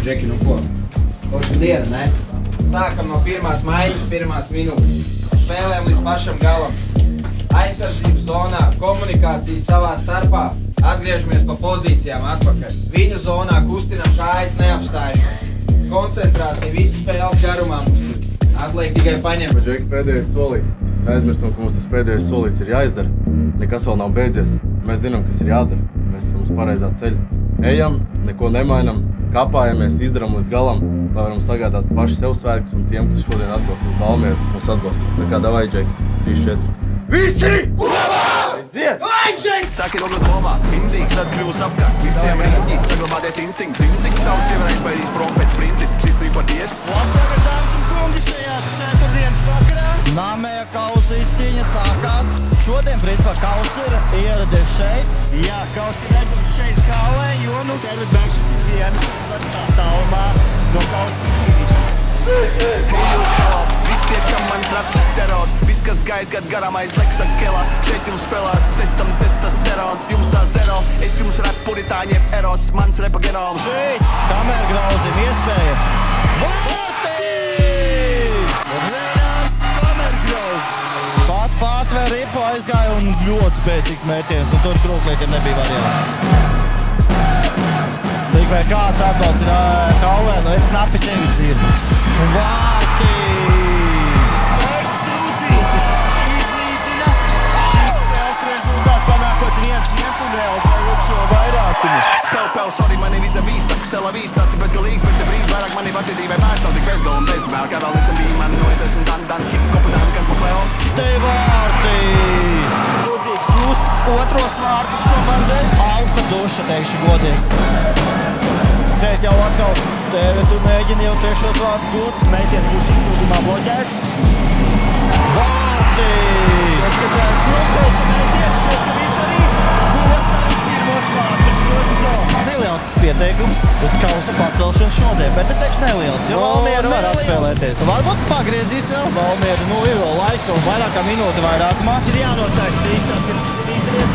Džeki, nu ko? Koša diena, ne? Sākam no pirmās maiņas, pirmās minūtes. Spēlēm līdz pašam galam. Aizsardzības zonā, komunikācijas savā starpā. Atgriežamies pa pozīcijām atpakaļ. Viņu zonā kustinam kājas neapstājamies. Koncentrācija visas spēles garumā mums ir. Atliek tikai paņemt. Džeki, pēdējais solīts. Aizmirst, ka mums tas pēdējais solīts ir jāizdara. Nekas vēl nav beidzies. Mēs zinām, kas ir jādara. Mēs esam uz pareizā ceļa. Ejam, neko nemainam, kapājamies, izdaram līdz galam, lai varam sagādāt paši sev svētkus un tiem, kas šodien atbrauc uz Valmieru, mūs atbalsta. Tā kā davai, Džeki, 3-4. Visi! Urabā! Aiziet! Vai, Džeki! Sākiet oglot lomā, indīgs tad kļūst apkārt. Visiem riņķi, saglabāties instinkts, zin, cik daudz jau ir aizbaidījis prom pēc princi. Šis nu patiesi. Labsvakar, dāmas un kungi, šajā ceturtdienas vakarā. Nāmēja kausa izcīņa sākās. Šodien, principā, kausa ir ieradies šeit. Jā, kausa ir redzams šeit kālē, jo, Tervet Bēkšins ir vienas svars attālumā no kausa izcīnīšanas. Jūs hello, viss tiek, kam mans raps ir terors. Viss, kas gaid, kad garām aizleks akelā. Šeit jums felās, testam testosterons. Jums tā zero, es jums rap puritāņiem erots. Mans repa genoms. Šeit, kamēr grauzim iespēja. Vārtī! Renāns Kamergrauz. Pats pārtvēr ripu aizgāja un ļoti spēcīgs mētiens. Un tur krūklītiem nebija variants. Tikai kāds atbalsta kaulē, nu es knapi sevi dzirdu. Un vārtī! Pēc sūdzītes izlīdzina šīs spēles rezultātu panākot 1-1 un realizējot šo vairākumu. Pel, sorry, mani vis-a-vis, saku selavīs, tāds ir bezgalīgs, bet te brīd vairāk mani vacietībai vairs nav tik bezgalu un bezvēl. Kā vēl nesam bija man, es esmu dan, hip-hopu dan, kāds Makleo. Te vārtī! Lūdzīts kļūst otros vārtus komandai. Augsta duša, teikšu godīgi. Šeit jau atkal tevi tu mēģini jau tiešos vārtus gūt. Mēģiniet būs izpildumā bloķēts. Vārtī! Šeit, kad Krumholca mēģiniet, šeit, ka viņš arī guva savus pirmos vārtus šo sezonu. Neliels pieteikums uz kausa pacelšanas šodien, bet es teikšu neliels, jo Valmiera var atspēlēties. Varbūt pagriezīs vēl. Valmiera, ir vēl laiks un vairāk kā minūte vairākumā. Ir jānostājas īstās, kad tas ir izdevies.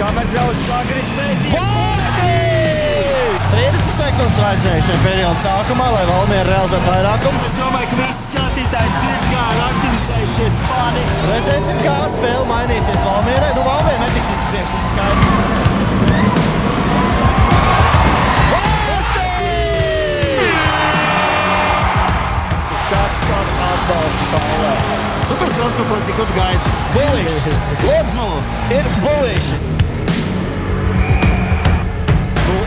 Kamergrauz Šagriņš mēģinies. Vārtī! 30 sekundes vajadzēja šajā periodā sākumā, lai Valmiera realizētu vairākumu. Es domāju, ka visi skatītāji dzird, kā ir aktivizējušies fani. Redzēsim, kā spēle mainīsies Valmierai. Valmiera netiks izsprieks, tas ir skaidrs. Vārtī! Kas par atbalstu kaulē? Tu pēc vēl skoplēsi, ko tu gaidi? Bulišs! Lodzu! Ir buliši!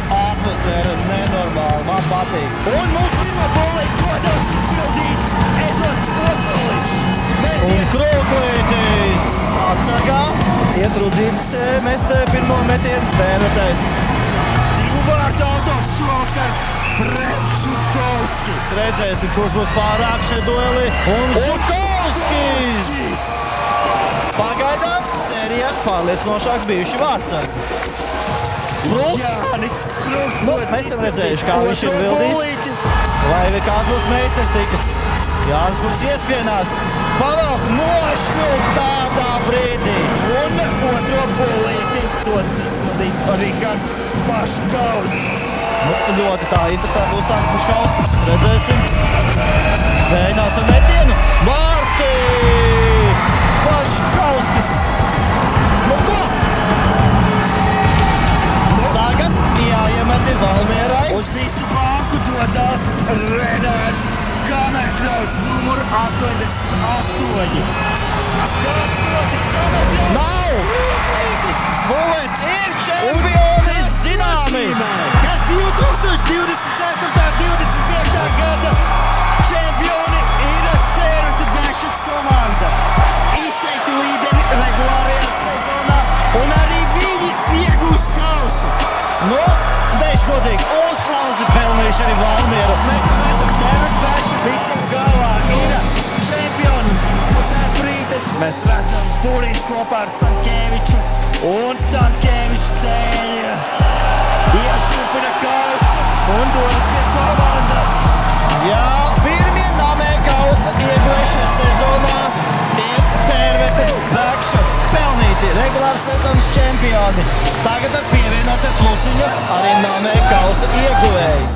Atmosfēra nenormāli, man patīk. Un mums pirmā bolīte dodas izpildīt Edvards Ozoliņš. Un Krūklītis atsargā. Ietrūdzītas mest pirmo metienu tēretēt. Divu vārtu autors šovakar pret Žukovski. Redzēsim, kurš būs pārāk šeit dueli. Un Žukovskis! Pagaidām sērijā pārliecinošāk bijuši vārdsargi. Jānis Sprūks. Mēs esam redzējuši, kā viņš ir vildījis. Vai kāds būs meistars tikas. Jānis Sprūks iespienās. Pavelk nošļu tādā brīdī. Un otro bolīti dodas izpildīt Rihards Paškauskis. Ļoti tā interesanti uzsākt Paškauskis. Redzēsim. Mēģināsim metienu. Vārtī! Paškauskis. Ko? Tagad jāiemeti Valmierai. Uz visu banku dodas Renārs Kamergrauz, numuru 88. Kas notiks Kamergrauz? Nav! Bulēts ir čempionis zināmi! Kad 2024. 25. gada čempioni ir Tervet Bēkšins komanda. Izteikti līderi regulārajā sezonā un arī viņi iegūs kausu. Teikšu godīgi, uzslauzi pelnījuši arī Valmieru. Mēs redzam, Tervet Bēkšins visiem galvā ir čempioni un ceturītes. Mēs redzam Puriņš kopā ar Stankēviču un Stankēvičs ceļa. Iešūpina kausu un dodas pie komandas. Jā, pirmie namē kausa ieguvējušie sezonā ir Tervetes Bēkšins. Pelnīti regulāri sezonas čempioni. Tagad ar pievienot ar plusiņu arī namē kausa ieguvēji.